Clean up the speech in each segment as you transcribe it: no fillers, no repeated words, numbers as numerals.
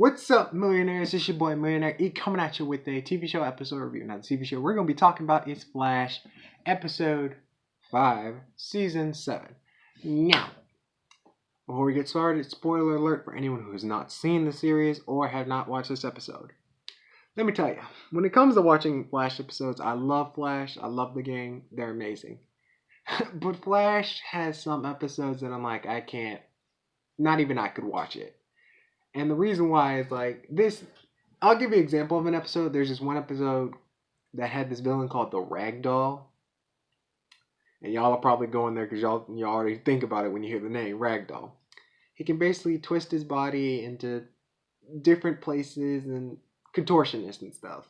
What's up, millionaires? It's your boy Millionaire E coming at you with a TV show episode review. Now, the TV show we're going to be talking about is Flash, episode 5, season 7. Now, before we get started, spoiler alert for anyone who has not seen the series or have not watched this episode. Let me tell you, when it comes to watching Flash episodes, I love Flash, I love the gang, they're amazing. But Flash has some episodes that I'm like, I can't, not even I could watch it. And the reason why is like this. I'll give you an example of an episode. There's this one episode that had this villain called the Ragdoll. And y'all are probably going there because y'all already think about it when you hear the name Ragdoll. He can basically twist his body into different places and contortionist and stuff.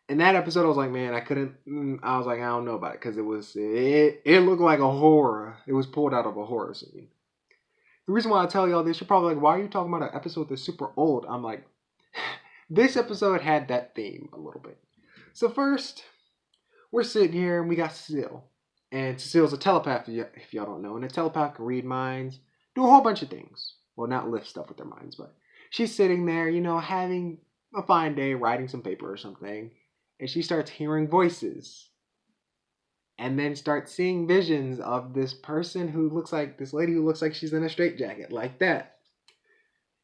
In that episode, I was like, man, I was like, I don't know about it because it looked like a horror. It was pulled out of a horror scene. The reason why I tell y'all this, you're probably like, why are you talking about an episode that's super old? I'm like, this episode had that theme a little bit. So first, we're sitting here and we got Cecile. And Cecile's a telepath, if y'all don't know. And a telepath can read minds, do a whole bunch of things. Well, not lift stuff with their minds, but she's sitting there, having a fine day, writing some paper or something. And she starts hearing voices. And then start seeing visions of this person this lady who looks like she's in a straitjacket, like that.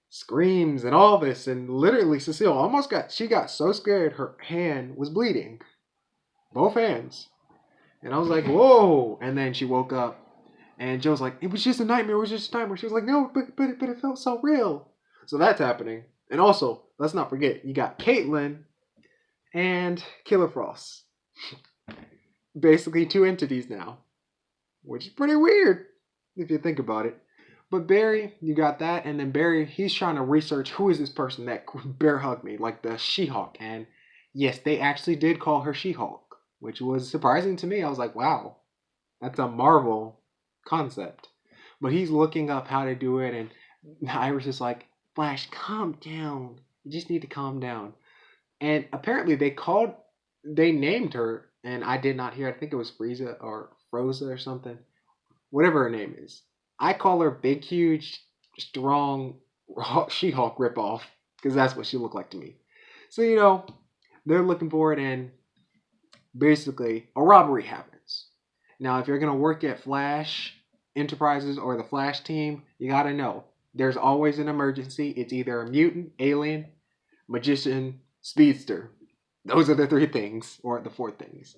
Screams and all this, and literally Cecile she got so scared her hand was bleeding. Both hands. And I was like, whoa. And then she woke up, and Joe's like, it was just a nightmare, She was like, no, but it felt so real. So that's happening. And also, let's not forget, you got Caitlin and Killer Frost. Basically two entities now, which is pretty weird if you think about it. But Barry, you got that, and then Barry, he's trying to research who is this person that bear hugged me, like the She-Hulk. And yes, they actually did call her She-Hulk, which was surprising to me. I was like, wow, that's a Marvel concept. But he's looking up how to do it, and Iris is like, Flash, calm down. You just need to calm down. And apparently they named her, and I did not hear. I think it was Frieza or Froza or something. Whatever her name is. I call her Big, Huge, Strong She-Hulk ripoff. Because that's what she looked like to me. So, they're looking for it, and basically a robbery happens. Now, if you're going to work at Flash Enterprises or the Flash team, you got to know. There's always an emergency. It's either a mutant, alien, magician, speedster. Those are the 3 things, or the 4 things.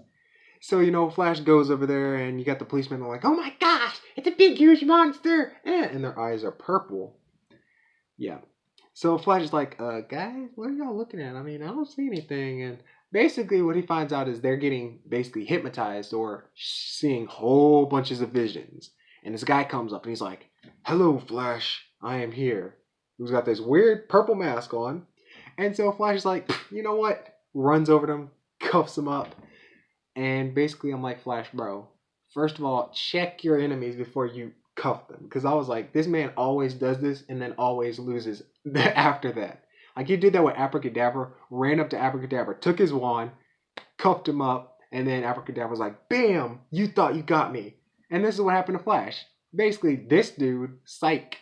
So, Flash goes over there, and you got the policemen. They're like, oh my gosh, it's a big, huge monster. And their eyes are purple. Yeah. So Flash is like, guys, what are y'all looking at? I mean, I don't see anything. And basically what he finds out is they're getting basically hypnotized or seeing whole bunches of visions. And this guy comes up, and he's like, hello, Flash, I am here. He's got this weird purple mask on. And so Flash is like, you know what? Runs over to him, cuffs him up, and basically I'm like, Flash, bro, first of all, check your enemies before you cuff them. Because I was like, this man always does this and then always loses after that. Like, he did that with Abracadabra, ran up to Abracadabra, took his wand, cuffed him up, and then Abracadabra was like, bam, you thought you got me. And this is what happened to Flash. Basically, this dude, Psych,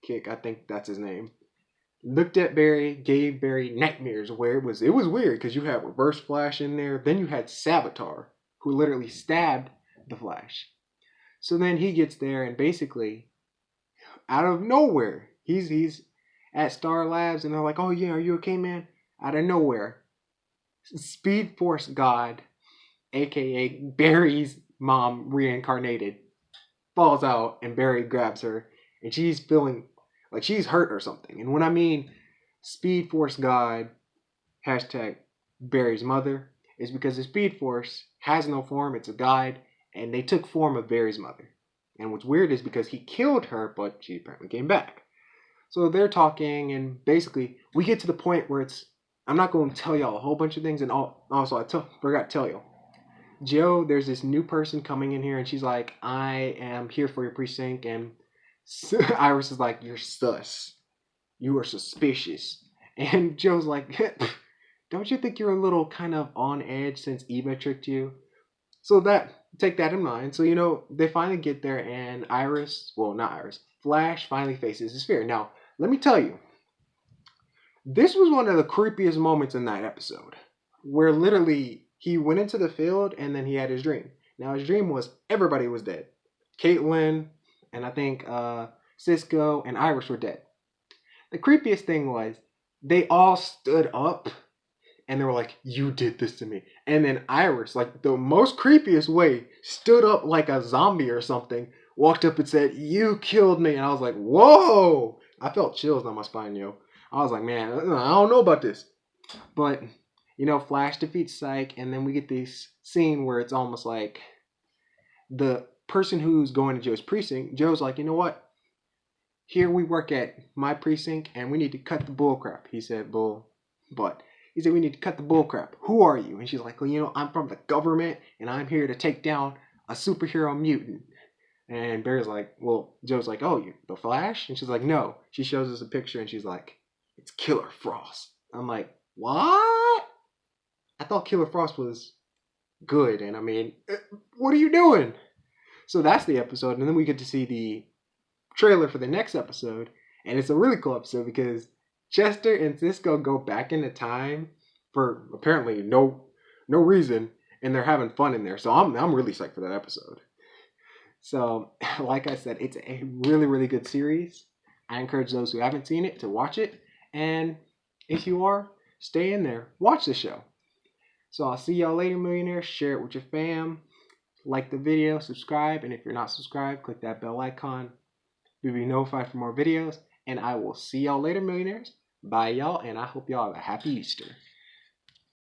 I think that's his name, looked at Barry, gave Barry nightmares where it was weird because you had Reverse Flash in there. Then you had Savitar, who literally stabbed the Flash. So then he gets there, and basically, out of nowhere, he's at Star Labs, and they're like, oh yeah, are you okay, man? Out of nowhere, Speed Force God, aka Barry's mom reincarnated, falls out, and Barry grabs her, and she's feeling like she's hurt or something. And when I mean Speed Force God, hashtag Barry's mother, is because the Speed Force has no form, it's a guide, and they took form of Barry's mother. And what's weird is because he killed her, but she apparently came back. So they're talking, and basically, we get to the point where I'm not going to tell y'all a whole bunch of things, and also I forgot to tell you. Joe, there's this new person coming in here, and she's like, I am here for your precinct, and Iris is like, you're sus. You are suspicious. And Joe's like, don't you think you're a little kind of on edge since Eva tricked you? So take that in mind. So, they finally get there, and Flash finally faces his fear. Now, let me tell you, This was one of the creepiest moments in that episode, where literally he went into the field and then he had his dream. Now his dream was everybody was dead. Caitlin and I think Cisco and Iris were dead. The creepiest thing was they all stood up and they were like, "You did this to me." And then Iris, like the most creepiest way, stood up like a zombie or something, walked up and said, "You killed me." And I was like, whoa! I felt chills down my spine, yo. I was like, man, I don't know about this. But, Flash defeats Psych, and then we get this scene where it's almost like the person who's going to Joe's precinct, Joe's like, you know what? Here we work at my precinct, and we need to cut the bull crap. He said, but he said, we need to cut the bull crap. Who are you? And she's like, well, I'm from the government, and I'm here to take down a superhero mutant. And Barry's like, well, Joe's like, oh, you the Flash? And she's like, no. She shows us a picture, and she's like, it's Killer Frost. I'm like, what? I thought Killer Frost was good, and I mean, what are you doing? So that's the episode, and then we get to see the trailer for the next episode, and it's a really cool episode because Chester and Cisco go back into time for apparently no reason, and they're having fun in there. So I'm really psyched for that episode. So, like I said, it's a really, really good series. I encourage those who haven't seen it to watch it. And if you are, stay in there. Watch the show. So I'll see y'all later, millionaires. Share it with your fam. Like the video, subscribe. And if you're not subscribed, click that bell icon. You'll be notified for more videos. And I will see y'all later, millionaires. Bye, y'all. And I hope y'all have a happy Easter.